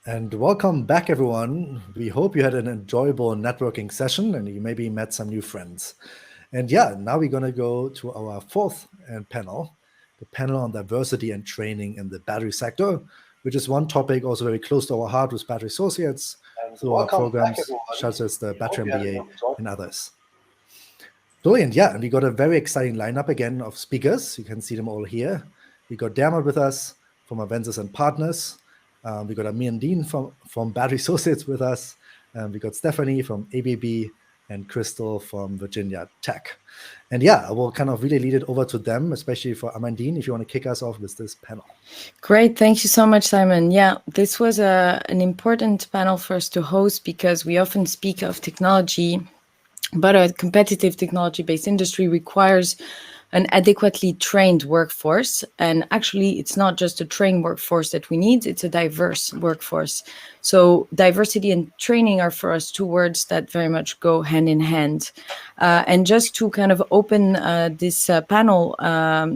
And welcome back, everyone. We hope you had an enjoyable networking session and you maybe met some new friends. And yeah, now we're going to go to our fourth panel, the panel on diversity and training in the battery sector, which is one topic also very close to our heart with Battery Associates through our programs such as the Battery MBA and others. Brilliant, yeah, and we got a very exciting lineup again of speakers. You can see them all here. We got Dermot with us from Arvensis and Partners. We got Amandine from Battery Associates with us. We got Stephanie from ABB and Crystal from Virginia Tech. And yeah, I will kind of really lead it over to them, especially for Amandine, if you want to kick us off with this panel. Great. Thank you so much, Simon. Yeah, this was an important panel for us to host because we often speak of technology, but a competitive technology-based industry requires an adequately trained workforce. And actually, it's not just a trained workforce that we need, it's a diverse workforce. So diversity and training are for us two words that very much go hand in hand. And just to kind of open this panel,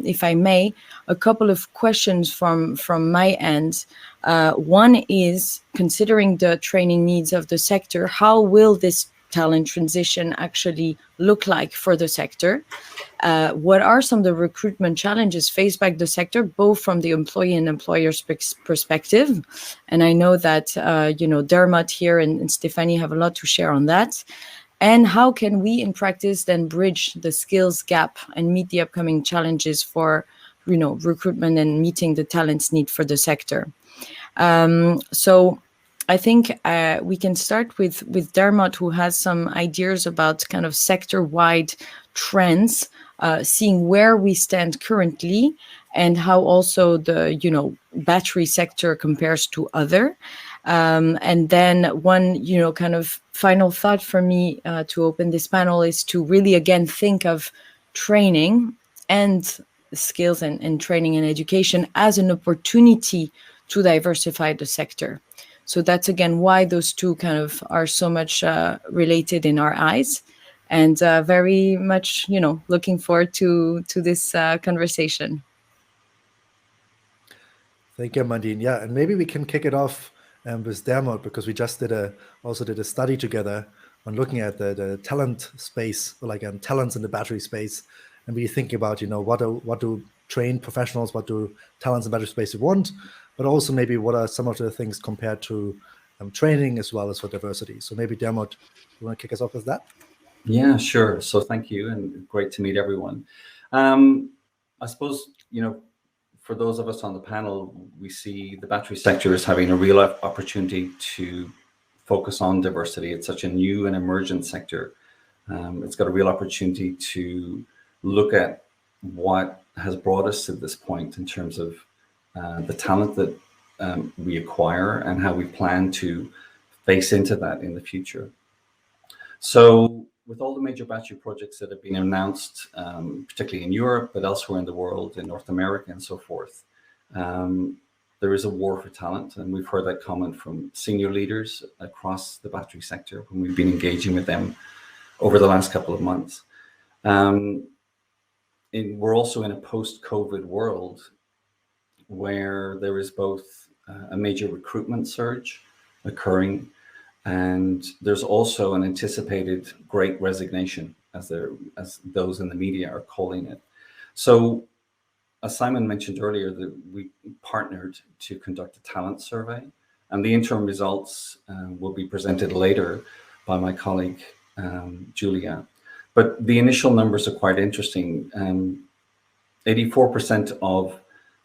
if I may, a couple of questions from my end. One is, considering the training needs of the sector, how will this talent transition actually look like for the sector? What are some of the recruitment challenges faced by the sector, both from the employee and employer's perspective? And I know that, Dermot here and Stephanie have a lot to share on that. And how can we in practice then bridge the skills gap and meet the upcoming challenges for, recruitment and meeting the talent's need for the sector? So I think we can start with Dermot, who has some ideas about kind of sector-wide trends, seeing where we stand currently and how also the, battery sector compares to other. And then one, kind of final thought for me to open this panel is to really, again, think of training and skills and training and education as an opportunity to diversify the sector. So that's, again, why those two kind of are so much related in our eyes, and very much, looking forward to this conversation. Thank you, Amandine. Yeah, and maybe we can kick it off with Dermot, because we just did a study together on looking at the talent space, like talents in the battery space, and we think about what do trained professionals, what do talents in battery space want, but also maybe what are some of the things compared to training as well as for diversity. So maybe Dermot, you want to kick us off with that? Yeah, sure. So thank you, and great to meet everyone. I suppose, for those of us on the panel, we see the battery sector as having a real opportunity to focus on diversity. It's such a new and emergent sector. It's got a real opportunity to look at what has brought us to this point in terms of the talent that we acquire and how we plan to face into that in the future. So with all the major battery projects that have been announced, particularly in Europe, but elsewhere in the world, in North America and so forth, there is a war for talent. And we've heard that comment from senior leaders across the battery sector when we've been engaging with them over the last couple of months. We're also in a post-COVID world where there is both a major recruitment surge occurring, and there's also an anticipated great resignation, as those in the media are calling it. So, as Simon mentioned earlier, that we partnered to conduct a talent survey, and the interim results will be presented later by my colleague Julia. But the initial numbers are quite interesting. 84% of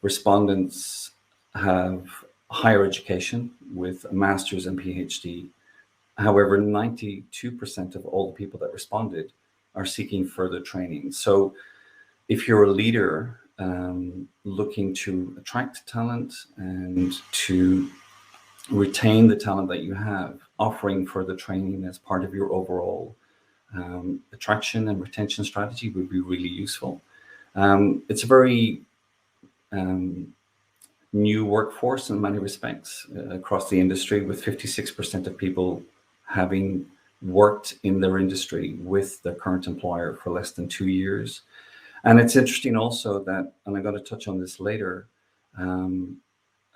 respondents have higher education with a master's and PhD. However, 92% of all the people that responded are seeking further training. So if you're a leader looking to attract talent and to retain the talent that you have, offering further training as part of your overall attraction and retention strategy would be really useful. It's a very new workforce in many respects across the industry, with 56% of people having worked in their industry with their current employer for less than 2 years. And it's interesting also that, and I'm going to touch on this later,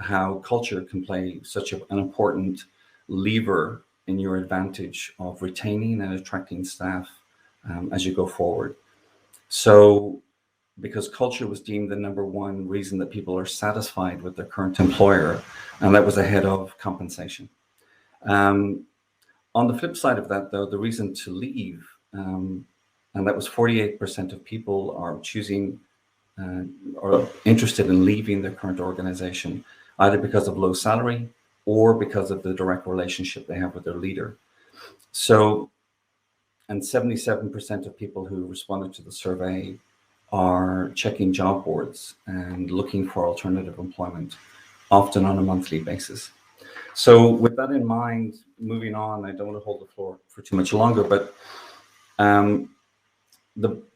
how culture can play such an important lever in your advantage of retaining and attracting staff as you go forward. So, because culture was deemed the number one reason that people are satisfied with their current employer, and that was ahead of compensation. On the flip side of that, though, the reason to leave, and that was 48% of people are choosing or interested in leaving their current organization, either because of low salary or because of the direct relationship they have with their leader. So, and 77% of people who responded to the survey are checking job boards and looking for alternative employment, often on a monthly basis. So with that in mind, moving on, I don't want to hold the floor for too much longer, but the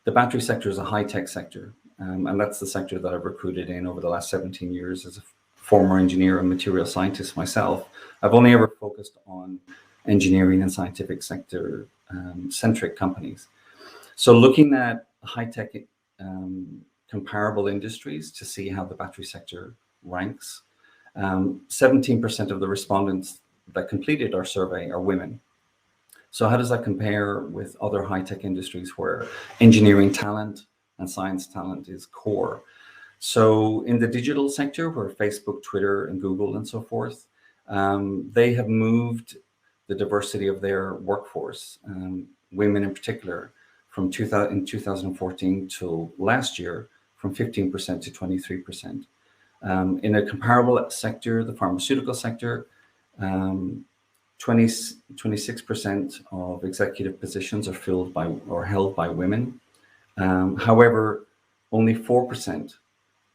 battery sector is a high-tech sector, and that's the sector that I've recruited in over the last 17 years as a former engineer and material scientist myself. I've only ever focused on engineering and scientific sector centric companies. So looking at high-tech comparable industries to see how the battery sector ranks, 17% of the respondents that completed our survey are women. So how does that compare with other high-tech industries where engineering talent and science talent is core? So in the digital sector, where Facebook, Twitter, and Google and so forth, they have moved the diversity of their workforce, women in particular, from 2014 till last year, from 15% to 23%. In a comparable sector, the pharmaceutical sector, 26% of executive positions are filled by or held by women. However, only 4%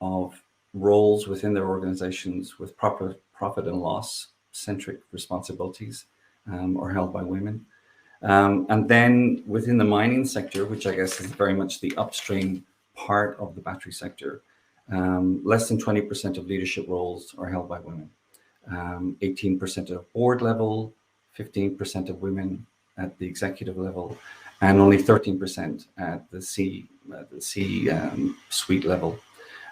of roles within their organizations with profit and loss centric responsibilities are held by women. And then within the mining sector, which I guess is very much the upstream part of the battery sector, less than 20% of leadership roles are held by women. 18% at board level, 15% of women at the executive level, and only 13% at the C-suite level.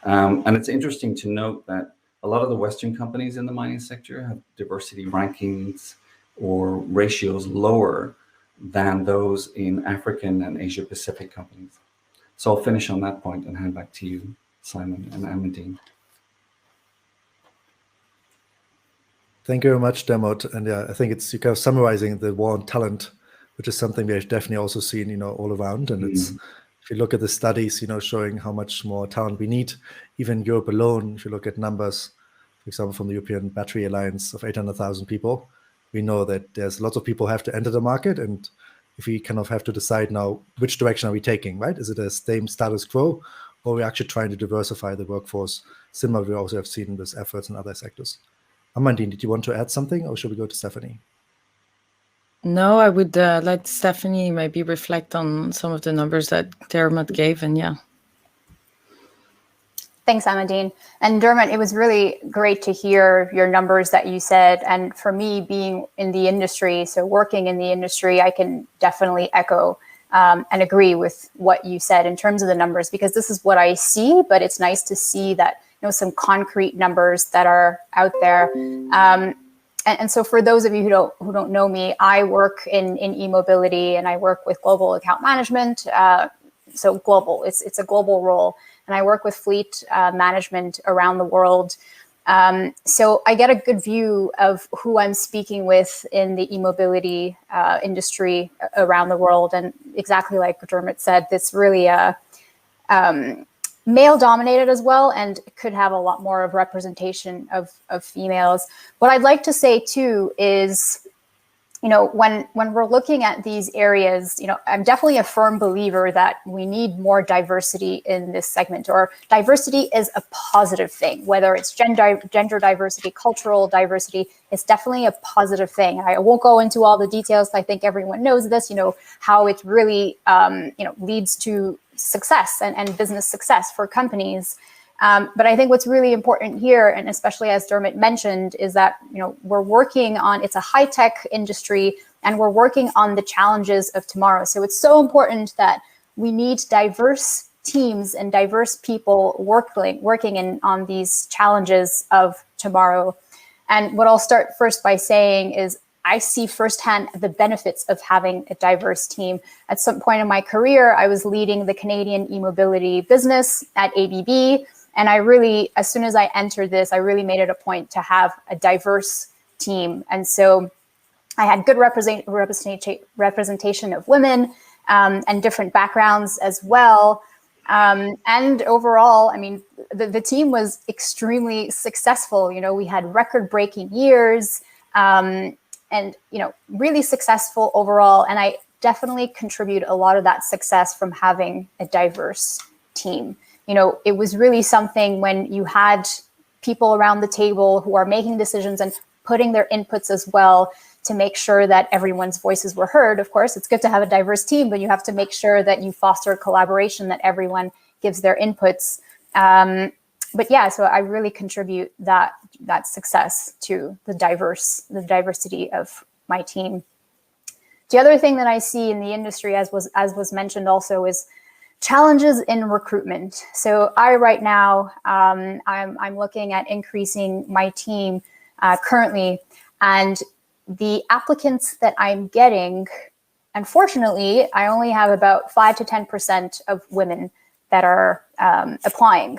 And it's interesting to note that a lot of the Western companies in the mining sector have diversity rankings or ratios lower than those in African and Asia Pacific companies. So I'll finish on that point and hand back to you, Simon and Amandine. Thank you very much, Dermot. And yeah, I think it's kind of summarizing the war on talent, which is something we have definitely also seen, all around. And it's, if you look at the studies, showing how much more talent we need, even in Europe alone, if you look at numbers, for example, from the European Battery Alliance of 800,000 people, we know that there's lots of people who have to enter the market. And if we kind of have to decide now, which direction are we taking, right? Is it a same status quo, or we're actually trying to diversify the workforce? Similar, we also have seen this efforts in other sectors. Amandine, did you want to add something, or should we go to Stephanie? No, I would let Stephanie maybe reflect on some of the numbers that Dermot gave, and yeah. Thanks, Amandine. And Dermot, it was really great to hear your numbers that you said. And for me, being in the industry, so working in the industry, I can definitely echo and agree with what you said in terms of the numbers, because this is what I see, but it's nice to see that, some concrete numbers that are out there. And so for those of you who don't know me, I work in e-mobility, and I work with global account management. So global, it's a global role. And I work with fleet management around the world. So I get a good view of who I'm speaking with in the e-mobility industry around the world. And exactly like Dermot said, it's really male dominated as well, and could have a lot more of representation of females. What I'd like to say too is, when we're looking at these areas, I'm definitely a firm believer that we need more diversity in this segment, or diversity is a positive thing, whether it's gender diversity, cultural diversity, it's definitely a positive thing. I won't go into all the details. I think everyone knows this, how it really, leads to success and business success for companies. But I think what's really important here, and especially as Dermot mentioned, is that, we're working on, it's a high-tech industry, and we're working on the challenges of tomorrow. So it's so important that we need diverse teams and diverse people working on these challenges of tomorrow. And what I'll start first by saying is I see firsthand the benefits of having a diverse team. At some point in my career, I was leading the Canadian e-mobility business at ABB. And I really, as soon as I entered this, I really made it a point to have a diverse team. And so I had good representation of women and different backgrounds as well. And overall, I mean, the team was extremely successful. You know, we had record-breaking years and, you know, really successful overall. And I definitely contribute a lot of that success from having a diverse team. You know, it was really something when you had people around the table who are making decisions and putting their inputs as well to make sure that everyone's voices were heard. Of course, it's good to have a diverse team, but you have to make sure that you foster collaboration, that everyone gives their inputs. But yeah, so I really contribute that success to the diversity of my team. The other thing that I see in the industry, as was mentioned also, is challenges in recruitment. So I right now, I'm looking at increasing my team currently, and the applicants that I'm getting, unfortunately, I only have about 5 to 10% of women that are applying.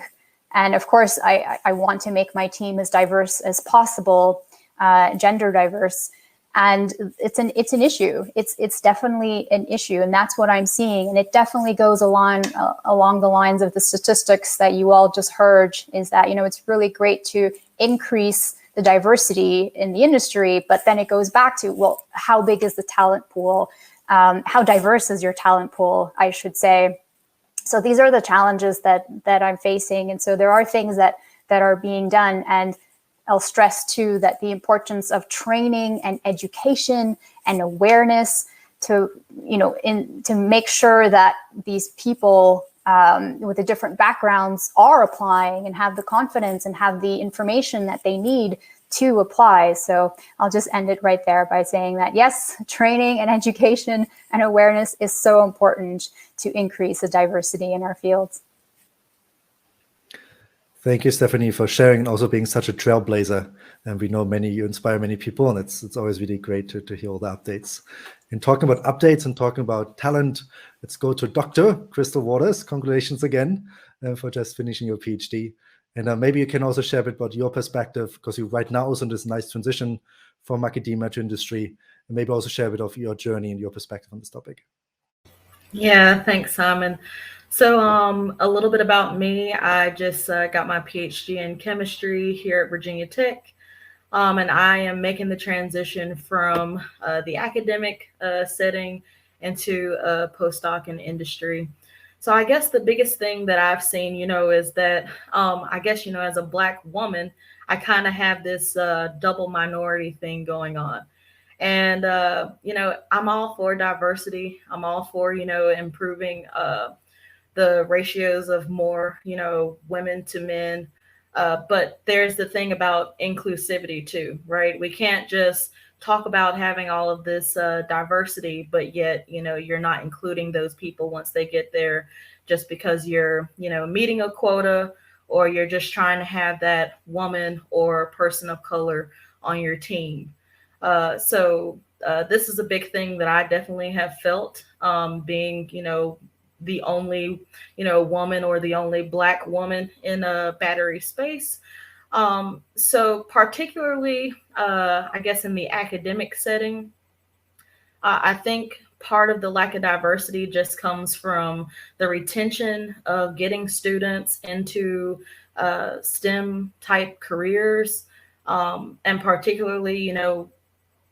And of course, I want to make my team as diverse as possible, gender diverse. And it's an issue. It's definitely an issue, and that's what I'm seeing. And it definitely goes along the lines of the statistics that you all just heard. Is that, you know, it's really great to increase the diversity in the industry, but then it goes back to, well, how big is the talent pool? How diverse is your talent pool, I should say? So these are the challenges that I'm facing, and so there are things that are being done. And I'll stress too that the importance of training and education and awareness to, you know, to make sure that these people with the different backgrounds are applying and have the confidence and have the information that they need to apply. So I'll just end it right there by saying that, yes, training and education and awareness is so important to increase the diversity in our fields. Thank you, Stephanie, for sharing and also being such a trailblazer. And we know you inspire many people, and it's always really great to hear all the updates. And talking about updates and talking about talent, let's go to Dr. Crystal Waters. Congratulations again for just finishing your PhD. And maybe you can also share a bit about your perspective, because you right now also in this nice transition from academia to industry, and maybe also share a bit of your journey and your perspective on this topic. Yeah, thanks, Simon. So a little bit about me. I just got my PhD in chemistry here at Virginia Tech. And I am making the transition from the academic setting into a postdoc in industry. So I guess the biggest thing that I've seen, you know, is that I guess, you know, as a Black woman, I kind of have this double minority thing going on. And, you know, I'm all for diversity. I'm all for, you know, improving the ratios of more, you know, women to men. But there's the thing about inclusivity too, right? We can't just talk about having all of this diversity, but yet, you know, you're not including those people once they get there, just because you're, you know, meeting a quota, or you're just trying to have that woman or person of color on your team. So this is a big thing that I definitely have felt, being, you know, the only, you know, woman or the only Black woman in a battery space. So particularly, I guess in the academic setting, I think part of the lack of diversity just comes from the retention of getting students into STEM type careers. And particularly, you know,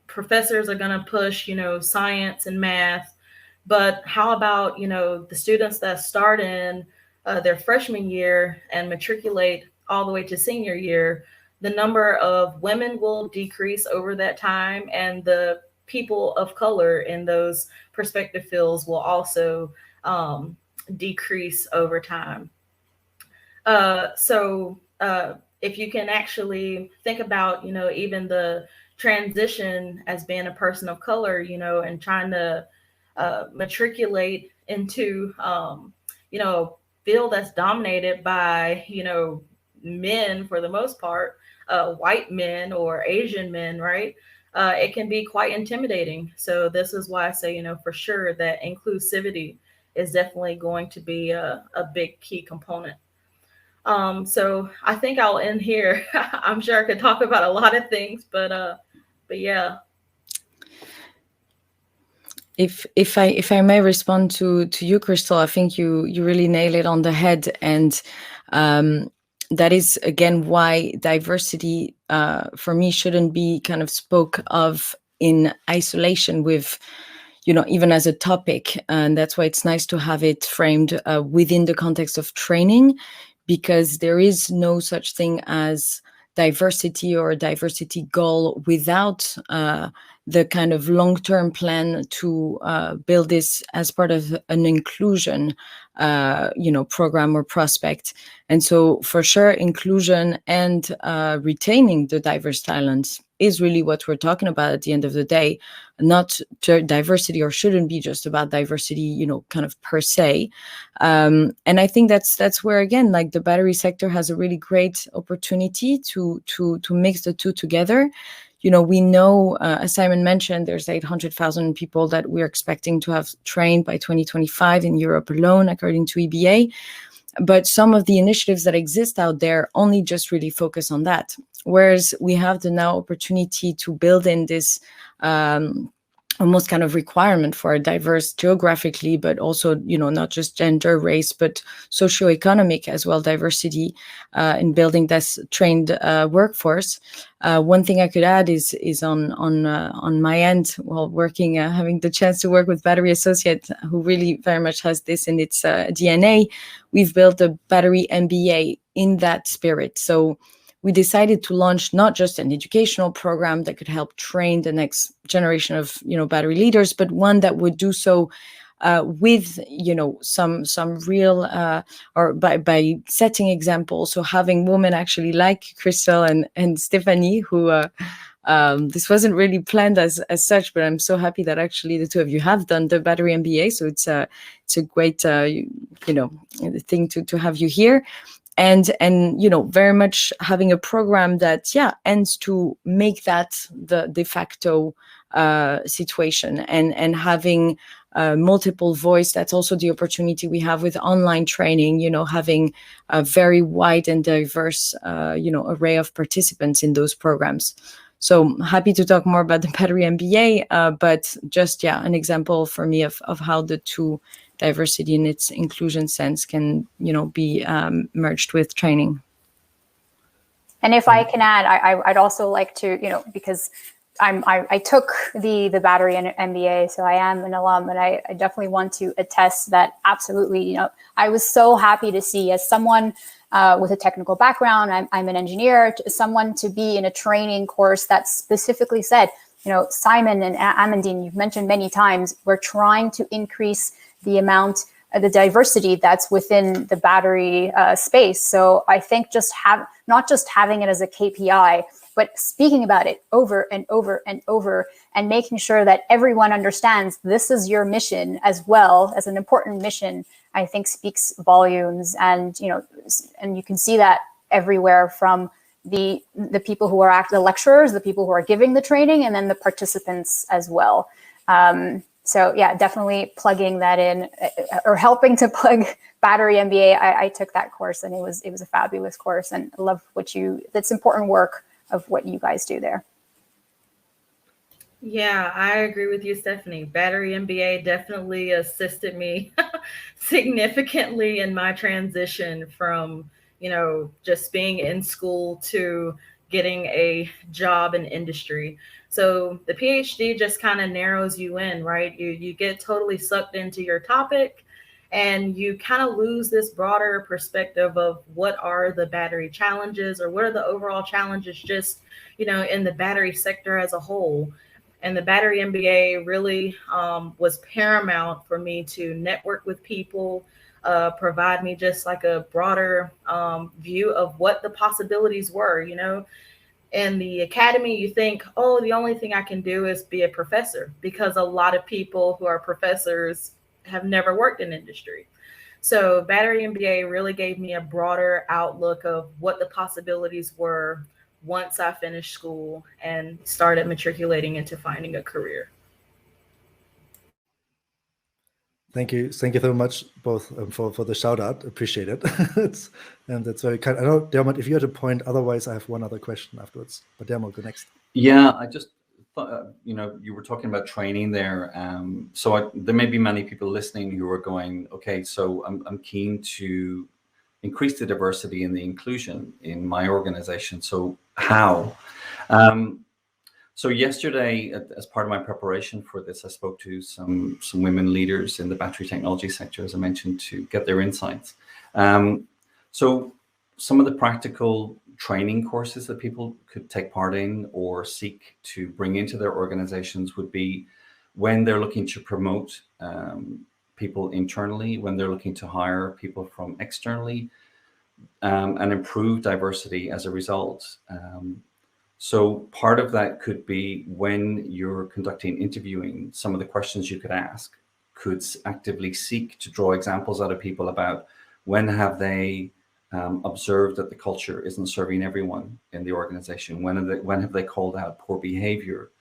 professors are going to push, you know, science and math. But how about, you know, the students that start in their freshman year and matriculate all the way to senior year? The number of women will decrease over that time, and the people of color in those prospective fields will also decrease over time. So if you can actually think about, you know, even the transition as being a person of color, you know, and trying to matriculate into, you know, field that's dominated by, you know, men for the most part, white men or Asian men, right? It can be quite intimidating. So this is why I say, you know, for sure that inclusivity is definitely going to be a big key component. So I think I'll end here. I'm sure I could talk about a lot of things, but yeah. If I may respond to you, Crystal, I think you really nail it on the head, and that is again why diversity for me shouldn't be kind of spoke of in isolation with, you know, even as a topic, and that's why it's nice to have it framed within the context of training, because there is no such thing as diversity or a diversity goal without the kind of long-term plan to build this as part of an inclusion, you know, program or prospect. And so for sure, inclusion and retaining the diverse talents is really what we're talking about at the end of the day, not diversity, or shouldn't be just about diversity, you know, kind of per se. And I think that's where, again, like the battery sector has a really great opportunity to mix the two together. You know, we know, as Simon mentioned, there's 800,000 people that we're expecting to have trained by 2025 in Europe alone, according to EBA. But some of the initiatives that exist out there only just really focus on that. Whereas we have the now opportunity to build in this almost kind of requirement for a diverse geographically, but also, you know, not just gender, race, but socioeconomic as well, diversity in building this trained workforce. One thing I could add is on my end, while working, having the chance to work with Battery Associate, who really very much has this in its DNA. We've built a Battery MBA in that spirit. So we decided to launch not just an educational program that could help train the next generation of, you know, battery leaders, but one that would do so with, you know, some real or by setting examples. So having women actually like Crystal and Stephanie, who this wasn't really planned as such, but I'm so happy that actually the two of you have done the Battery MBA. So it's a great you know, thing to have you here. And you know, very much having a program that ends to make that the de facto situation, and having multiple voice. That's also the opportunity we have with online training, you know, having a very wide and diverse you know, array of participants in those programs. So happy to talk more about the Battery MBA, but just an example for me of how the two, diversity in its inclusion sense, can, you know, be merged with training. And if I can add, I'd also like to, you know, because I took the Battery MBA, so I am an alum, and I definitely want to attest that absolutely, you know, I was so happy to see, as someone with a technical background, I'm an engineer, someone to be in a training course that specifically said, you know, Simon and Amandine, you've mentioned many times, we're trying to increase the amount of the diversity that's within the battery space. So I think not just having it as a KPI, but speaking about it over and over and over, and making sure that everyone understands this is your mission as well as an important mission, I think speaks volumes. And, you know, and you can see that everywhere, from the people who are the lecturers, the people who are giving the training, and then the participants as well. So yeah, definitely plugging that in, or helping to plug Battery MBA. I took that course, and it was a fabulous course, and I love that's important work of what you guys do there. Yeah, I agree with you, Stephanie. Battery MBA definitely assisted me significantly in my transition from, you know, just being in school to getting a job in industry. So the PhD just kind of narrows you in, right? You get totally sucked into your topic, and you kind of lose this broader perspective of what are the battery challenges, or what are the overall challenges just, you know, in the battery sector as a whole. And the Battery MBA really was paramount for me to network with people, provide me just like a broader view of what the possibilities were. You know, in the academy, you think, oh, the only thing I can do is be a professor, because a lot of people who are professors have never worked in industry. So Battery MBA really gave me a broader outlook of what the possibilities were once I finished school and started matriculating into finding a career. Thank you so much both for the shout out. Appreciate it. And that's very kind. I know, Dermot, if you had a point, otherwise I have one other question afterwards. But Dermot, go next. Yeah, I just thought, you were talking about training there. So there may be many people listening who are going, okay, so I'm keen to increase the diversity and the inclusion in my organization. So how? So yesterday, as part of my preparation for this, I spoke to some women leaders in the battery technology sector, as I mentioned, to get their insights. So some of the practical training courses that people could take part in or seek to bring into their organizations would be when they're looking to promote people internally, when they're looking to hire people from externally, and improve diversity as a result. So part of that could be when you're conducting interviewing, some of the questions you could ask could actively seek to draw examples out of people about when have they observed that the culture isn't serving everyone in the organization, when have they called out poor behavior,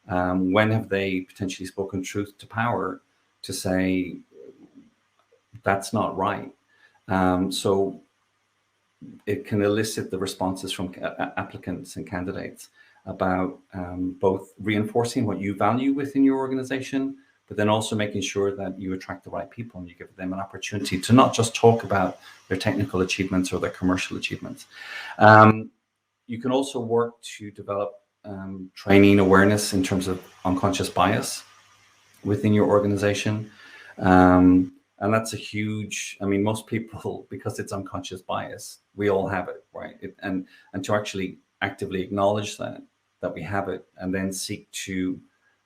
when have they potentially spoken truth to power to say that's not right. So it can elicit the responses from applicants and candidates about both reinforcing what you value within your organization, but then also making sure that you attract the right people and you give them an opportunity to not just talk about their technical achievements or their commercial achievements. You can also work to develop training awareness in terms of unconscious bias within your organization. And that's a huge, I mean, most people, because it's unconscious bias, we all have it, right? And to actually actively acknowledge that we have it and then seek to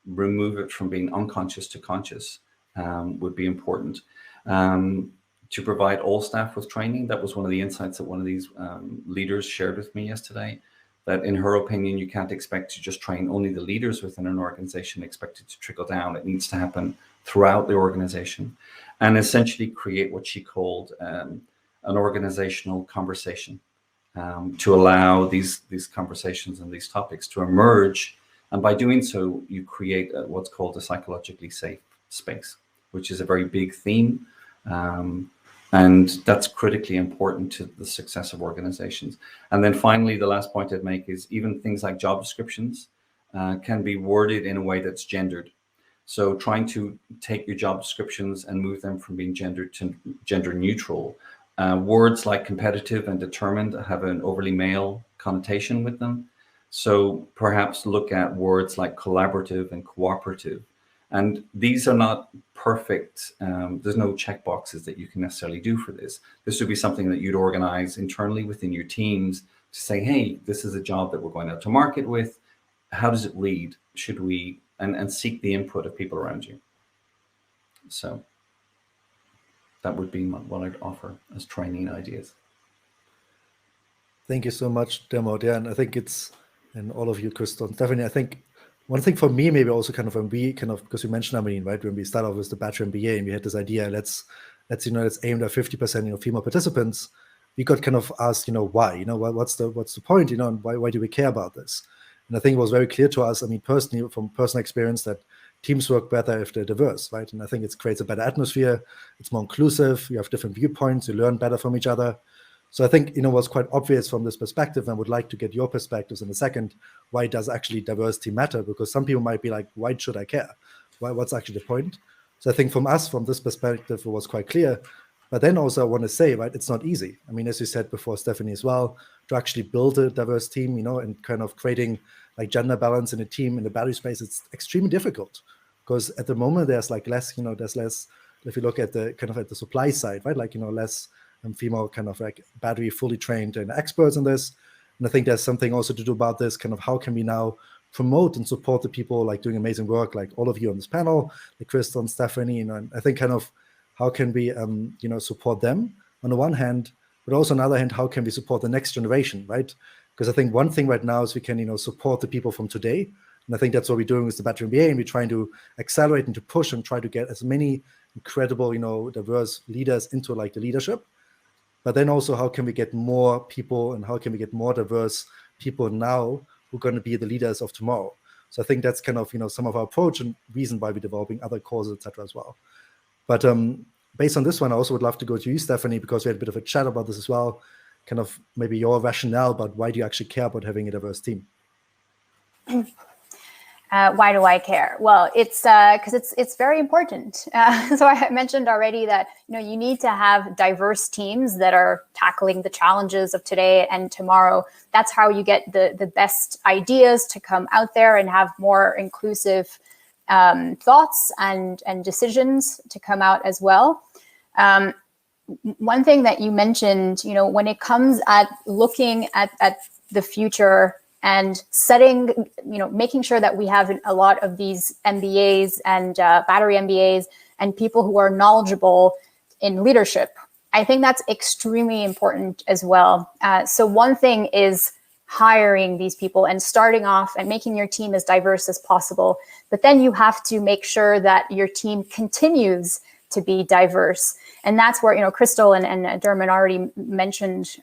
remove it from being unconscious to conscious would be important. To provide all staff with training, that was one of the insights that one of these leaders shared with me yesterday, that in her opinion, you can't expect to just train only the leaders within an organization, expect it to trickle down. It needs to happen throughout the organization and essentially create what she called an organizational conversation to allow these conversations and these topics to emerge. And by doing so, you create what's called a psychologically safe space, which is a very big theme. And that's critically important to the success of organizations. And then finally, the last point I'd make is even things like job descriptions can be worded in a way that's gendered. So trying to take your job descriptions and move them from being gendered to gender neutral. Words like competitive and determined have an overly male connotation with them. So perhaps look at words like collaborative and cooperative. And these are not perfect. There's no check boxes that you can necessarily do for this. This would be something that you'd organize internally within your teams to say, hey, this is a job that we're going out to market with. How does it read? Should we, and seek the input of people around you. So that would be what I'd offer as training ideas. Thank you so much, Dermot. Yeah, and I think and all of you, Crystal and Stephanie, I think one thing for me, maybe also kind of when we because you mentioned, Amandine, right? When we start off with the Bachelor MBA and we had this idea, let's aim at 50%, female participants. We got kind of asked, why, what's the point, and why do we care about this? And I think it was very clear to us, personally, from personal experience, that teams work better if they're diverse, right? And I think it creates a better atmosphere. It's more inclusive. You have different viewpoints. You learn better from each other. So I think, it was quite obvious from this perspective, and I would like to get your perspectives in a second. Why does actually diversity matter? Because some people might be like, why should I care? What's actually the point? So I think from this perspective, it was quite clear. But then also I want to say, right, it's not easy. As you said before, Stephanie, as well, to actually build a diverse team, and kind of creating like gender balance in a team in the battery space, it's extremely difficult because at the moment there's like less, there's less, if you look at the kind of at the supply side, right, like, less female kind of like battery fully trained and experts in this. And I think there's something also to do about this, kind of how can we now promote and support the people like doing amazing work, like all of you on this panel, like Crystal and Stephanie, and I think kind of how can we, support them on the one hand, but also on the other hand, how can we support the next generation, right? Because I think one thing right now is we can, support the people from today. And I think that's what we're doing with the Battery MBA, and we're trying to accelerate and to push and try to get as many incredible, diverse leaders into like the leadership. But then also, how can we get more people and how can we get more diverse people now who are going to be the leaders of tomorrow. So I think that's kind of, some of our approach and reason why we're developing other courses, etc. as well. But based on this one, I also would love to go to you, Stephanie, because we had a bit of a chat about this as well. Kind of maybe your rationale, but why do you actually care about having a diverse team? Why do I care? Well, it's because it's very important. So I mentioned already that you need to have diverse teams that are tackling the challenges of today and tomorrow. That's how you get the best ideas to come out there and have more inclusive thoughts and decisions to come out as well. One thing that you mentioned, when it comes at looking at the future and setting, making sure that we have a lot of these MBAs and battery MBAs and people who are knowledgeable in leadership. I think that's extremely important as well. So one thing is hiring these people and starting off and making your team as diverse as possible. But then you have to make sure that your team continues to be diverse. And that's where, Crystal and Dermot already mentioned,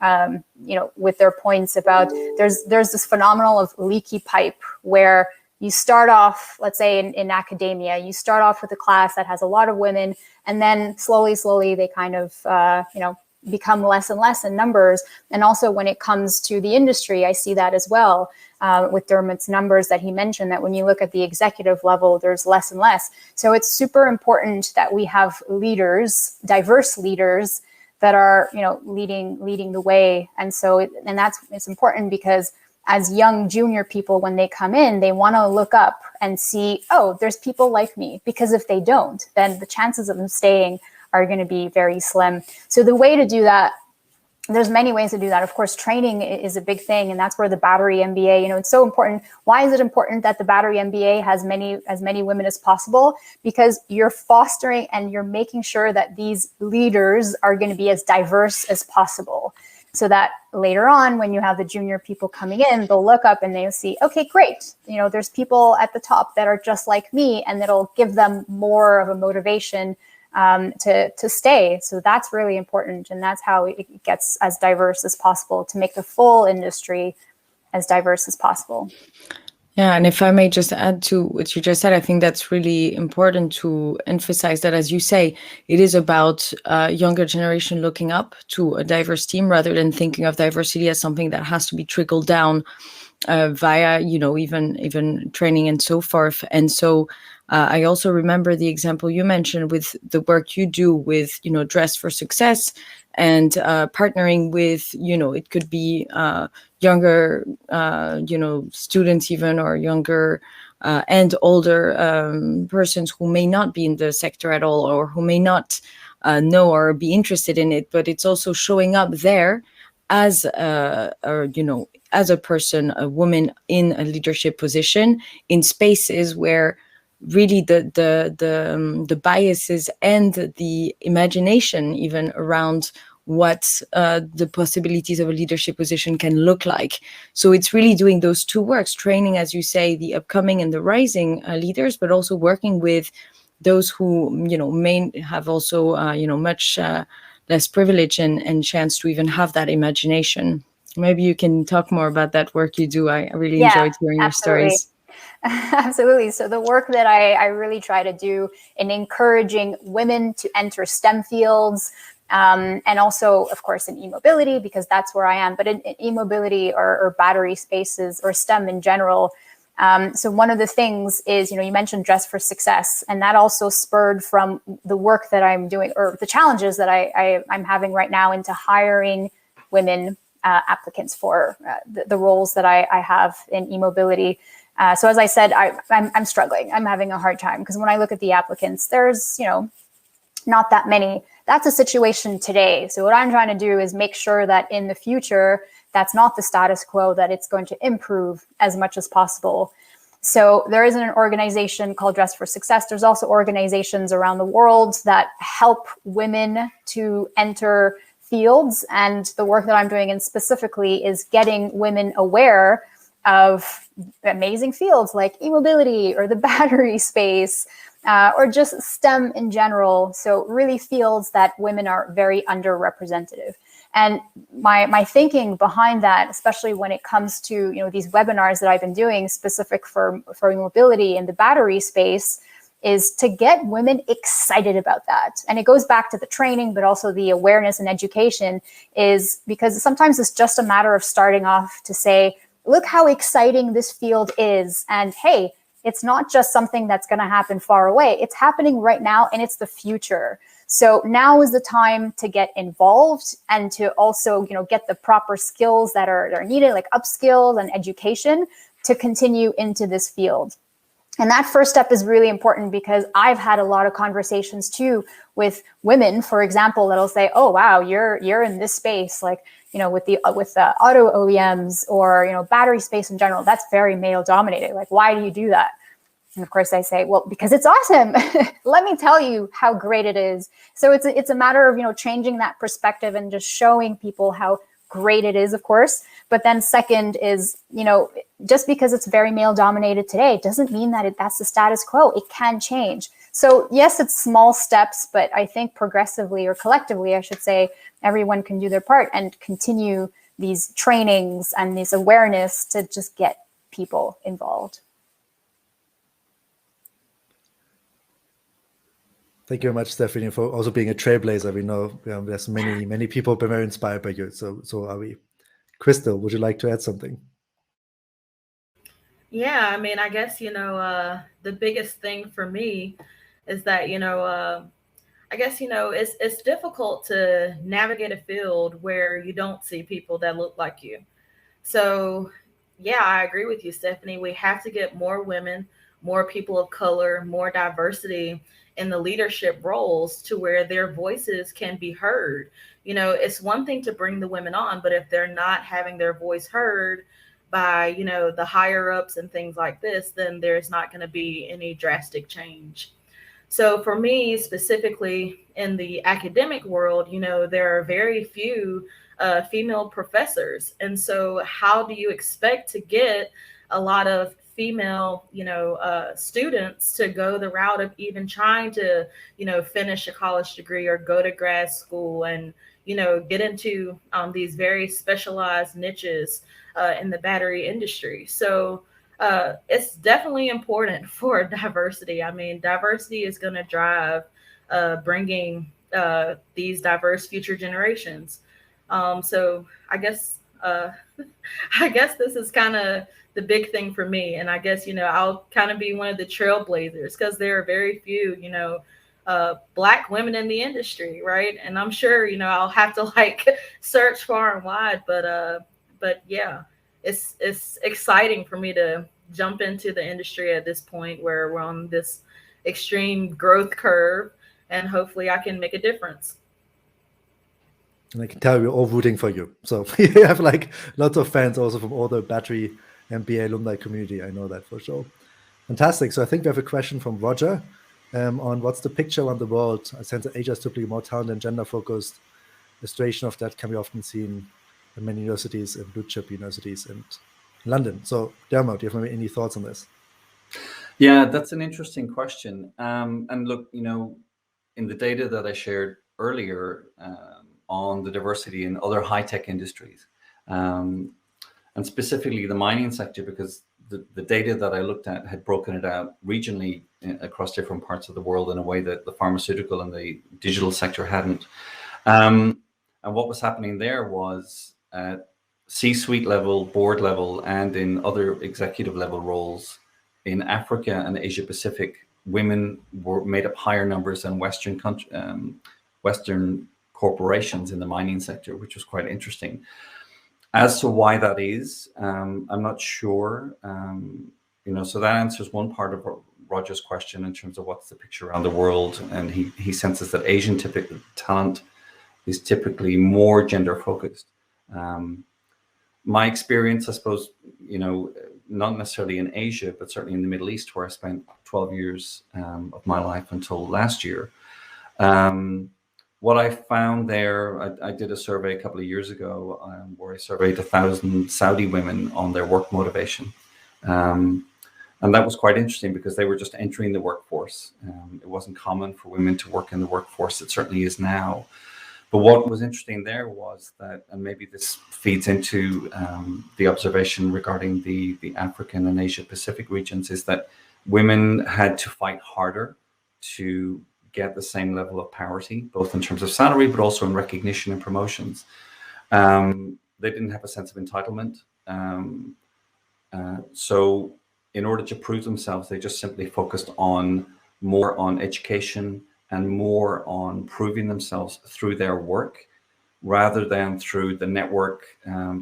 with their points about there's this phenomenon of leaky pipe where you start off, let's say in academia, you start off with a class that has a lot of women, and then slowly they kind of, become less and less in numbers. And also when it comes to the industry, I see that as well. With Dermot's numbers that he mentioned, that when you look at the executive level, there's less and less. So it's super important that we have leaders, diverse leaders that are, leading the way. And so, it's important because as young junior people, when they come in, they want to look up and see, oh, there's people like me. Because if they don't, then the chances of them staying are going to be very slim. So the way to do that, there's many ways to do that. Of course, training is a big thing, and that's where the battery MBA, it's so important. Why is it important that the battery MBA has as many women as possible? Because you're fostering and you're making sure that these leaders are going to be as diverse as possible, so that later on, when you have the junior people coming in, they'll look up and they'll see, okay, great. There's people at the top that are just like me, and it'll give them more of a motivation to stay. So that's really important. And that's how it gets as diverse as possible, to make the full industry as diverse as possible. Yeah, and if I may just add to what you just said, I think that's really important to emphasize that, as you say, it is about younger generation looking up to a diverse team rather than thinking of diversity as something that has to be trickled down via, even training and so forth. And so I also remember the example you mentioned with the work you do with, Dress for Success, and partnering with, it could be younger, students even, or younger and older persons who may not be in the sector at all, or who may not know or be interested in it. But it's also showing up there as as a person, a woman in a leadership position, in spaces where really the biases and the imagination even around what the possibilities of a leadership position can look like. So it's really doing those two works, training, as you say, the upcoming and the rising leaders, but also working with those who, may have also, much less privilege and chance to even have that imagination. Maybe you can talk more about that work you do. I really enjoyed hearing your stories. Absolutely. So the work that I really try to do in encouraging women to enter STEM fields, and also, of course, in e-mobility, because that's where I am, but in e-mobility or battery spaces or STEM in general. So one of the things is, you mentioned Dress for Success, and that also spurred from the work that I'm doing, or the challenges that I'm having right now into hiring women applicants for the roles that I have in e-mobility. So as I said, I'm struggling. I'm having a hard time because when I look at the applicants, there's, not that many. That's a situation today. So what I'm trying to do is make sure that in the future, that's not the status quo, that it's going to improve as much as possible. So there isn't an organization called Dress for Success. There's also organizations around the world that help women to enter fields. And the work that I'm doing, and specifically, is getting women aware of amazing fields like e-mobility or the battery space, or just STEM in general. So really fields that women are very underrepresented. And my thinking behind that, especially when it comes to, these webinars that I've been doing specific for mobility in the battery space, is to get women excited about that. And it goes back to the training, but also the awareness and education, is because sometimes it's just a matter of starting off to say, look how exciting this field is. And hey, it's not just something that's going to happen far away. It's happening right now, and it's the future. So now is the time to get involved and to also, get the proper skills that are needed, like upskills and education, to continue into this field. And that first step is really important, because I've had a lot of conversations too with women, for example, that'll say, "Oh, wow, you're in this space, like, with the auto OEMs or, battery space in general, that's very male dominated. Like, why do you do that?" And of course I say, well, because it's awesome. Let me tell you how great it is. So it's a matter of, changing that perspective and just showing people how great it is, of course. But then second is, just because it's very male dominated today doesn't mean that that's the status quo. It can change. So yes, it's small steps, but I think progressively, or collectively, I should say, everyone can do their part and continue these trainings and this awareness to just get people involved. Thank you very much, Stephanie, for also being a trailblazer. We know there's many people been very inspired by you. So are we. Crystal, would you like to add something? Yeah, I mean, I guess, the biggest thing for me is that, I guess, it's difficult to navigate a field where you don't see people that look like you. So, yeah, I agree with you, Stephanie. We have to get more women, more people of color, more diversity in the leadership roles, to where their voices can be heard. It's one thing to bring the women on, but if they're not having their voice heard by, the higher ups and things like this, then there's not going to be any drastic change. So for me, specifically in the academic world, there are very few female professors. And so how do you expect to get a lot of female, students to go the route of even trying to, finish a college degree or go to grad school and, get into these very specialized niches in the battery industry? So it's definitely important for diversity. I mean, diversity is going to drive bringing these diverse future generations. So I guess this is kind of the big thing for me. And I guess, I'll kind of be one of the trailblazers, because there are very few, Black women in the industry, right? And I'm sure, I'll have to search far and wide, but yeah, it's exciting for me to jump into the industry at this point where we're on this extreme growth curve, and hopefully I can make a difference. And I can tell we're all rooting for you. So you have lots of fans also from all the battery MBA alumni community. I know that for sure. Fantastic. So I think we have a question from Roger on what's the picture around the world. I sense that Asia is typically more talent and gender focused. Illustration of that can be often seen in many universities and blue chip universities in London. So Dermot, do you have any thoughts on this? Yeah, that's an interesting question. And look, in the data that I shared earlier on the diversity in other high-tech industries, and specifically the mining sector, because the data that I looked at had broken it out regionally across different parts of the world in a way that the pharmaceutical and the digital sector hadn't. And what was happening there was at C-suite level, board level, and in other executive level roles in Africa and Asia Pacific, women were made up higher numbers than Western corporations in the mining sector, which was quite interesting. As to why that is, I'm not sure. So that answers one part of Roger's question in terms of what's the picture around the world, and he senses that Asian talent is typically more gender focused. My experience, I suppose, not necessarily in Asia, but certainly in the Middle East, where I spent 12 years of my life until last year. What I found there, I did a survey a couple of years ago where I surveyed 1,000 Saudi women on their work motivation. And that was quite interesting because they were just entering the workforce. It wasn't common for women to work in the workforce. It certainly is now. But what was interesting there was that, and maybe this feeds into the observation regarding the African and Asia Pacific regions, is that women had to fight harder to get the same level of parity, both in terms of salary, but also in recognition and promotions. They didn't have a sense of entitlement. So in order to prove themselves, they just simply focused more on education and more on proving themselves through their work, rather than through the network,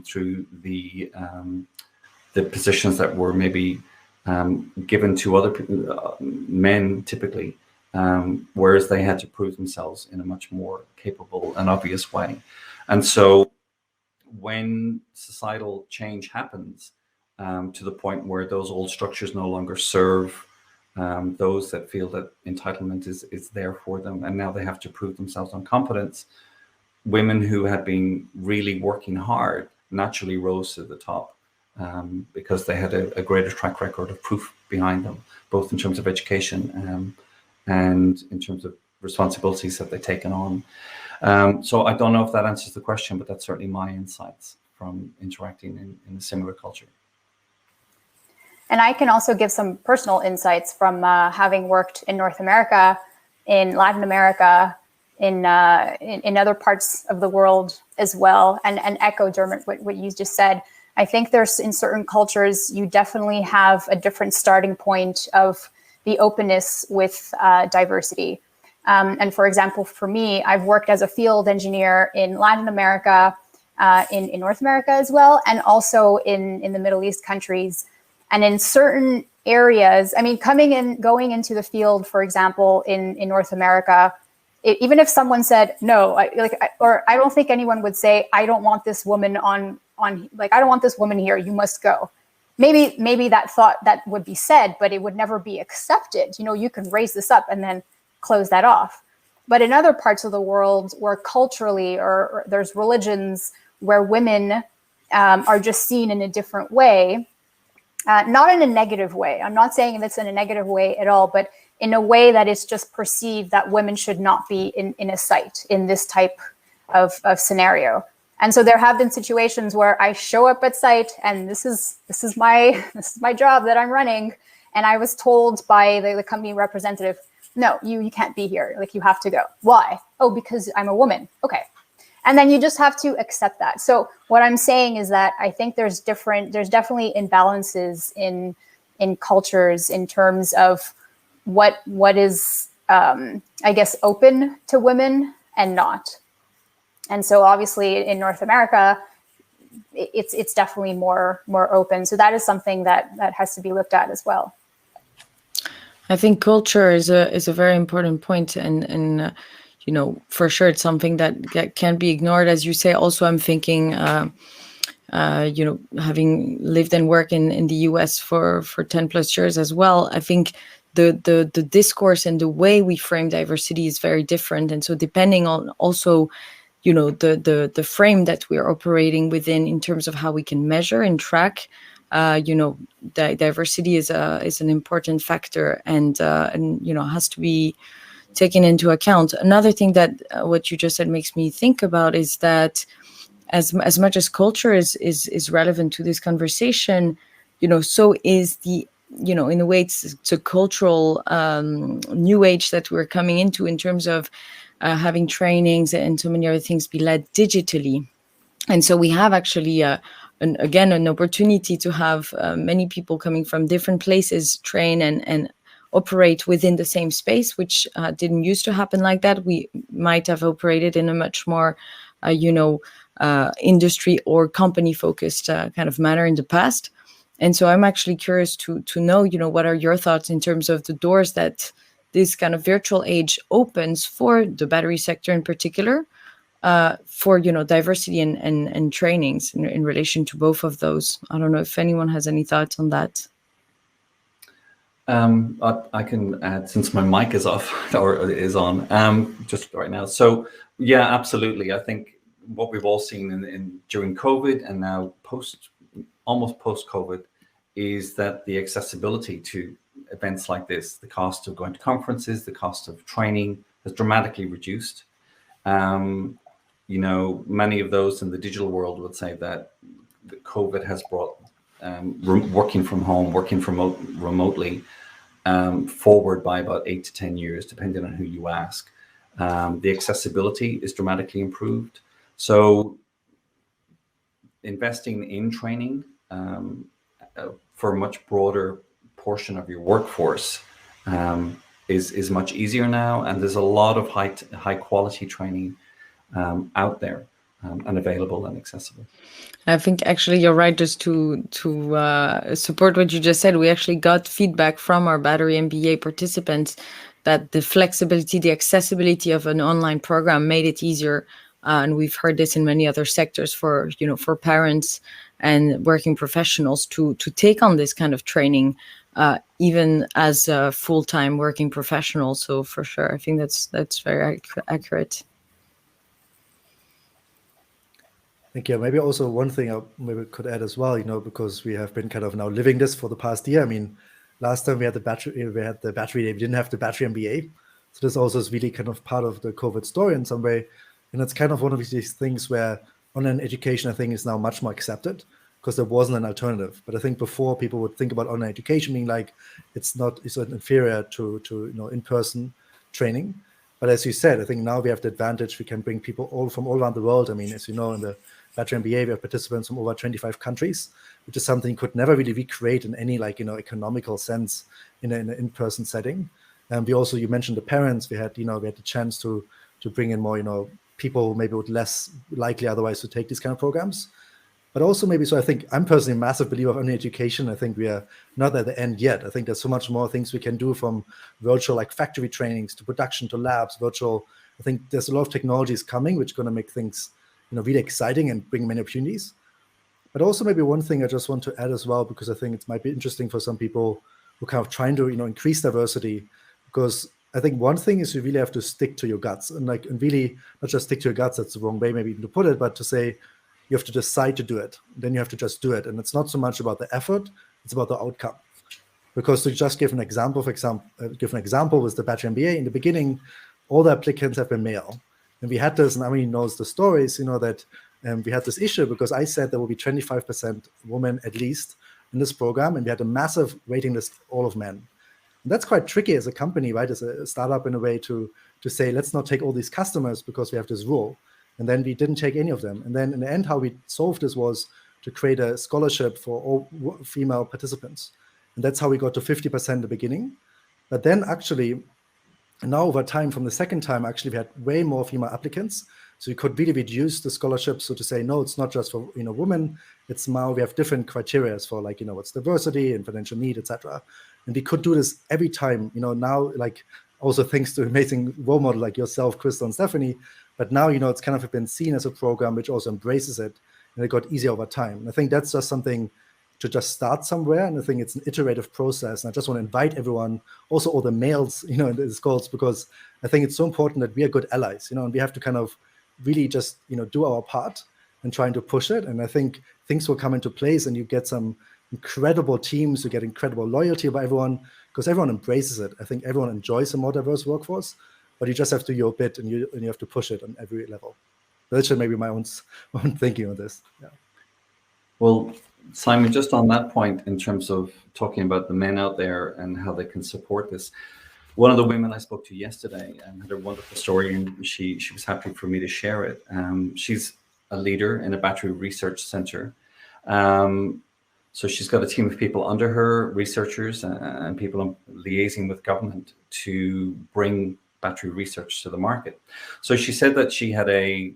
through the positions that were maybe given to other men typically, whereas they had to prove themselves in a much more capable and obvious way. And so when societal change happens, to the point where those old structures no longer serve those that feel that entitlement is there for them, and now they have to prove themselves on competence, women who had been really working hard naturally rose to the top, because they had a greater track record of proof behind them, both in terms of education and in terms of responsibilities that they've taken on. So I don't know if that answers the question, but that's certainly my insights from interacting in a similar culture. And I can also give some personal insights from having worked in North America, in Latin America, in other parts of the world as well, and echo, Dermot, what you just said. I think there's, in certain cultures, you definitely have a different starting point of the openness with diversity. And for example, for me, I've worked as a field engineer in Latin America, in North America as well, and also in the Middle East countries. And in certain areas, I mean, going into the field, for example, in North America, even if someone said, no, or I don't think anyone would say, I don't want this woman I don't want this woman here, you must go. Maybe that would be said, but it would never be accepted. You can raise this up and then close that off. But in other parts of the world where culturally, or there's religions where women are just seen in a different way, not in a negative way. I'm not saying that's in a negative way at all, but in a way that it's just perceived that women should not be in a site in this type of scenario. And so there have been situations where I show up at site, and this is my job that I'm running, and I was told by the company representative, no, you can't be here. You have to go. Why? Oh, because I'm a woman. Okay. And then you just have to accept that. So what I'm saying is that I think there's definitely imbalances in cultures in terms of what is, I guess, open to women and not. And so obviously in North America, it's definitely more open. So that is something that has to be looked at as well. I think culture is a very important point, and for sure it's something that can't be ignored. As you say, also I'm thinking, having lived and worked in the US for 10 plus years as well, I think the discourse and the way we frame diversity is very different. And so depending on also, the frame that we're operating within in terms of how we can measure and track, diversity is an important factor, and has to be taken into account. Another thing that what you just said makes me think about is that as much as culture is relevant to this conversation, so is the, in a way it's a cultural new age that we're coming into in terms of having trainings and so many other things be led digitally. And so we have actually an opportunity to have many people coming from different places train and operate within the same space, which didn't used to happen like that. We might have operated in a much more, industry or company focused kind of manner in the past. And so I'm actually curious to know, what are your thoughts in terms of the doors that this kind of virtual age opens for the battery sector in particular, for, diversity and trainings in relation to both of those. I don't know if anyone has any thoughts on that. I can add, since my mic is off or is on, just right now. So yeah, absolutely. I think what we've all seen during COVID and now almost post-COVID is that the accessibility to events like this, the cost of going to conferences, the cost of training has dramatically reduced. you know, many of those in the digital world would say that the COVID has brought working from home, working from remotely forward by about 8 to 10 years, depending on who you ask. The accessibility is dramatically improved. So investing in training for a much broader portion of your workforce is much easier now, and there's a lot of high quality training out there and available and accessible. I think actually you're right. Just to support what you just said, we actually got feedback from our Battery MBA participants that the flexibility, the accessibility of an online program made it easier. And we've heard this in many other sectors for parents and working professionals to take on this kind of training, even as a full-time working professional. So for sure, I think that's very accurate. I think, yeah, maybe also one thing I maybe could add as well, because we have been kind of now living this for the past year. I mean, last time we had the battery day, we didn't have the Battery MBA. So this also is really kind of part of the COVID story in some way. And it's kind of one of these things where online education, I think, is now much more accepted because there wasn't an alternative. But I think before people would think about online education being like, it's inferior to in-person training. But as you said, I think now we have the advantage. We can bring people from all around the world. I mean, as you know, in the Battery MBA, we have participants from over 25 countries, which is something you could never really recreate in any economical sense in an in-person setting. And you mentioned the parents. We had the chance to bring in more people maybe would less likely otherwise to take these kind of programs. But also maybe, so I think I'm personally a massive believer of online education. I think we are not at the end yet. I think there's so much more things we can do, from virtual factory trainings to production to labs, virtual. I think there's a lot of technologies coming which are going to make things really exciting and bring many opportunities. But also maybe one thing I just want to add as well, because I think it might be interesting for some people who kind of trying to increase diversity, because I think one thing is you really have to stick to your guts and really not just stick to your guts. That's the wrong way maybe to put it, but to say you have to decide to do it. Then you have to just do it. And it's not so much about the effort, it's about the outcome. Because to just give an example, with the Battery MBA, in the beginning, all the applicants have been male. And we had this, and Amandine knows the stories, that we had this issue because I said there will be 25% women at least in this program. And we had a massive waiting list, all of men. And that's quite tricky as a company, right? As a startup in a way to say, let's not take all these customers because we have this rule. And then we didn't take any of them. And then in the end, how we solved this was to create a scholarship for all female participants. And that's how we got to 50% in the beginning. But then actually, now over time, from the second time, actually, we had way more female applicants. So we could really reduce the scholarship. So to say, no, it's not just for women. It's now we have different criteria for what's diversity and financial need, etc. And we could do this every time. Now also thanks to amazing role model like yourself, Crystal and Stephanie. But now it's kind of been seen as a program which also embraces it, and it got easier over time. And I think that's just something to just start somewhere. And I think it's an iterative process. And I just want to invite everyone, also all the males, in these calls, because I think it's so important that we are good allies, and we have to kind of really just, do our part and trying to push it. And I think things will come into place and you get some incredible teams, you get incredible loyalty by everyone because everyone embraces it. I think everyone enjoys a more diverse workforce, but you just have to do your bit and you have to push it on every level. That's just maybe my own thinking on this. Yeah. Well, Simon, just on that point, in terms of talking about the men out there and how they can support this, one of the women I spoke to yesterday had a wonderful story, and she was happy for me to share it. She's a leader in a battery research center. So she's got a team of people under her, researchers and people liaising with government to bring battery research to the market. So she said that she had a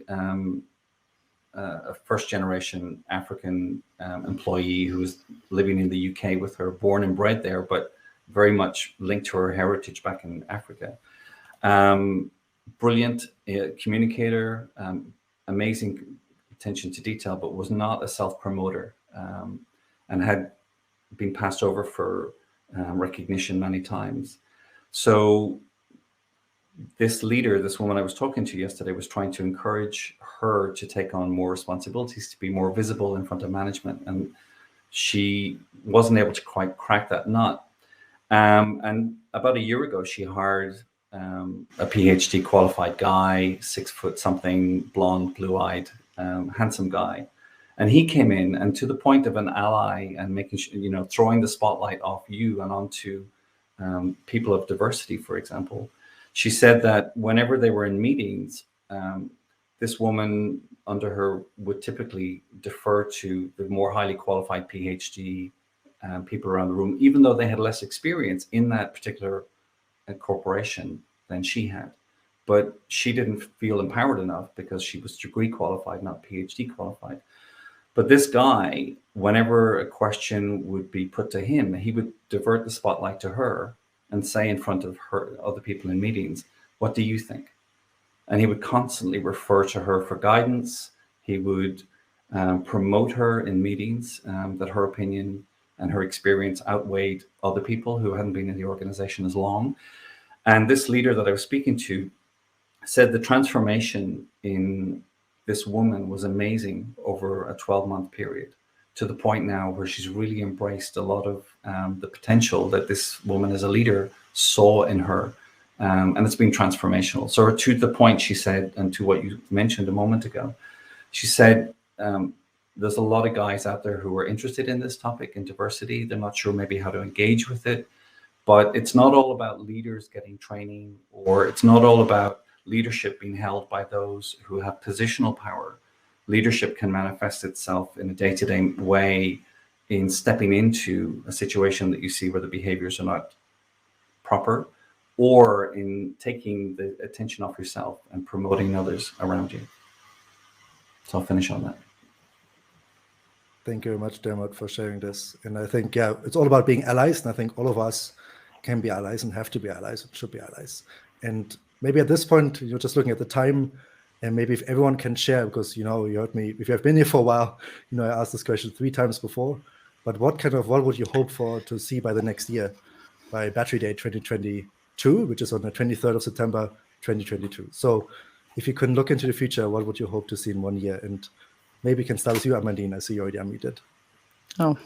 first-generation African employee who was living in the UK with her, born and bred there, but very much linked to her heritage back in Africa. Brilliant communicator, amazing attention to detail, but was not a self-promoter, and had been passed over for recognition many times. So this leader, this woman I was talking to yesterday, was trying to encourage her to take on more responsibilities, to be more visible in front of management. And she wasn't able to quite crack that nut. And about a year ago, she hired a PhD qualified guy, 6 foot something, blonde, blue-eyed, handsome guy. And he came in, and to the point of an ally and making sure, you know, throwing the spotlight off you and onto people of diversity, for example. She said that whenever they were in meetings, this woman under her would typically defer to the more highly qualified PhD people around the room, even though they had less experience in that particular corporation than she had. But she didn't feel empowered enough because she was degree qualified, not PhD qualified. But this guy, whenever a question would be put to him, he would divert the spotlight to her and say in front of her, other people in meetings, "What do you think?" And he would constantly refer to her for guidance. He would promote her in meetings, that her opinion and her experience outweighed other people who hadn't been in the organization as long. And this leader that I was speaking to said the transformation in this woman was amazing over a 12-month period, to the point now where she's really embraced a lot of the potential that this woman as a leader saw in her. And it's been transformational. So to the point she said, and to what you mentioned a moment ago, she said, there's a lot of guys out there who are interested in this topic, in diversity. They're not sure maybe how to engage with it, but it's not all about leaders getting training, or it's not all about leadership being held by those who have positional power. Leadership can manifest itself in a day-to-day way in stepping into a situation that you see where the behaviors are not proper, or in taking the attention off yourself and promoting others around you. So I'll finish on that. Thank you very much, Dermot, for sharing this. And I think, yeah, it's all about being allies. And I think all of us can be allies and have to be allies and should be allies. And maybe at this point, you're just looking at the time, and maybe if everyone can share, because, you know, you heard me, if you have been here for a while, you know, I asked this question 3 times before, but what would you hope for to see by the next year, by Battery Day 2022, which is on the 23rd of September, 2022. So if you can look into the future, what would you hope to see in 1 year? And maybe we can start with you, Amandine. I see you already unmuted. Oh,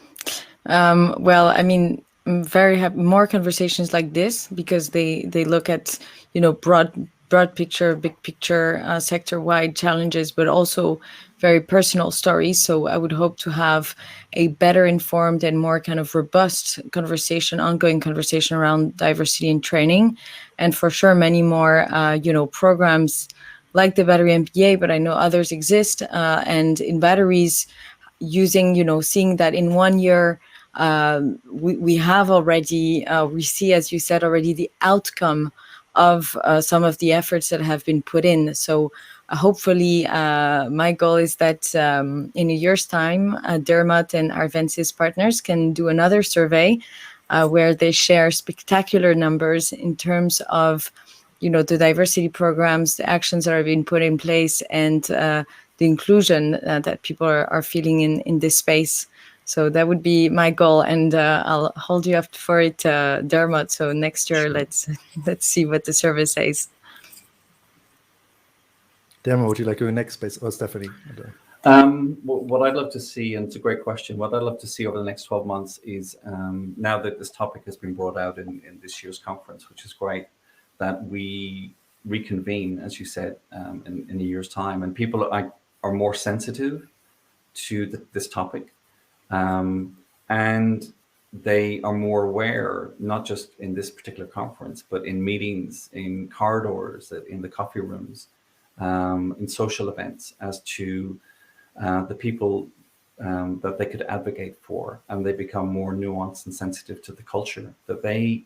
well, I mean, I'm very happy more conversations like this, because they look at, you know, broad picture, big picture, sector-wide challenges, but also very personal stories. So I would hope to have a better informed and more kind of robust conversation, ongoing conversation around diversity and training, and for sure many more, you know, programs like the Battery MBA, but I know others exist, and in batteries, using, you know, seeing that in 1 year, we have already, we see, as you said already, the outcome of some of the efforts that have been put in. So hopefully, my goal is that in a year's time, Dermot and Arvensis partners can do another survey where they share spectacular numbers in terms of, you know, the diversity programs, the actions that are being put in place, and the inclusion that people are feeling in this space. So that would be my goal, and I'll hold you up for it, Dermot. So next year, let's see what the survey says. Dermot, would you like to go next, space, or Stephanie? What I'd love to see, and it's a great question, what I'd love to see over the next 12 months is, now that this topic has been brought out in this year's conference, which is great, that we reconvene, as you said, in a year's time, and people are more sensitive to this topic. And they are more aware, not just in this particular conference, but in meetings, in corridors, in the coffee rooms, in social events, as to the people that they could advocate for, and they become more nuanced and sensitive to the culture that they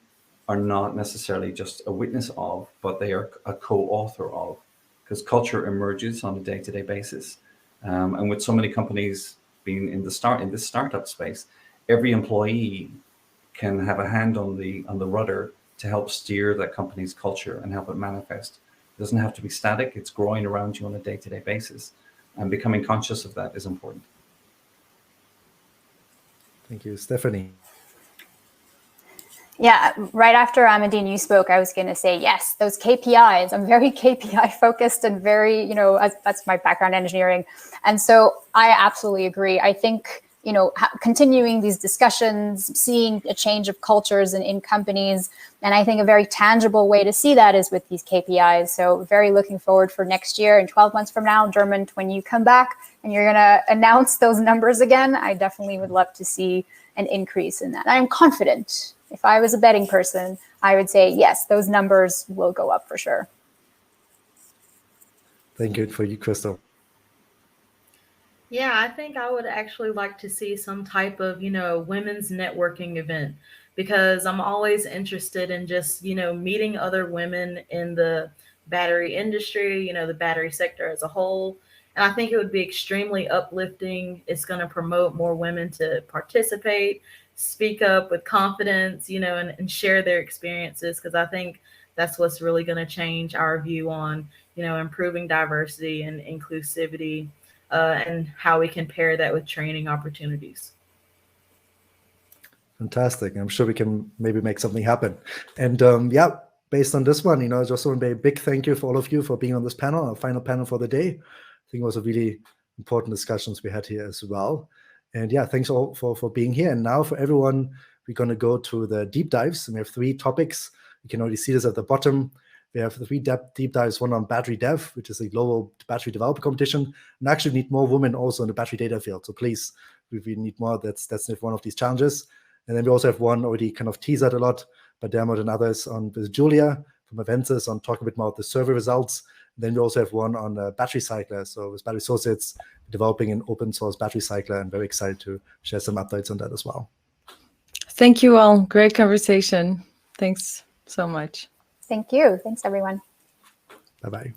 are not necessarily just a witness of, but they are a co-author of, because culture emerges on a day-to-day basis. And with so many companies being in this startup space, every employee can have a hand on the rudder to help steer that company's culture and help it manifest. It doesn't have to be static. It's growing around you on a day-to-day basis, and becoming conscious of that is important. Thank you, Stephanie. Yeah, right after Amandine, you spoke, I was going to say, yes, those KPIs. I'm very KPI focused and very, you know, that's my background, engineering. And so I absolutely agree. I think continuing these discussions, seeing a change of cultures in companies. And I think a very tangible way to see that is with these KPIs. So very looking forward for next year and 12 months from now, Dermot, when you come back and you're going to announce those numbers again, I definitely would love to see an increase in that. I'm confident. If I was a betting person, I would say, yes, those numbers will go up for sure. Thank you for you, Crystal. Yeah, I think I would actually like to see some type of, women's networking event, because I'm always interested in just, meeting other women in the battery industry, the battery sector as a whole. And I think it would be extremely uplifting. It's going to promote more women to participate, speak up with confidence, and share their experiences, because I think that's what's really going to change our view on, improving diversity and inclusivity. And how we can pair that with training opportunities. Fantastic. I'm sure we can maybe make something happen. And based on this one, I just want to say a big thank you for all of you for being on this panel, our final panel for the day. I think it was a really important discussions we had here as well. And thanks all for being here. And now for everyone, we're going to go to the deep dives. And we have 3 topics. You can already see this at the bottom. We have 3 deep dives, one on battery dev, which is a global battery developer competition. And actually need more women also in the battery data field. So please, if we need more, that's one of these challenges. And then we also have one already kind of teased a lot by Dermot and others on with Julia from Arvensis on talking a bit more about the survey results. And then we also have one on battery cycler. So with Battery Associates, developing an open source battery cycler. I'm very excited to share some updates on that as well. Thank you all. Great conversation. Thanks so much. Thank you. Thanks, everyone. Bye-bye.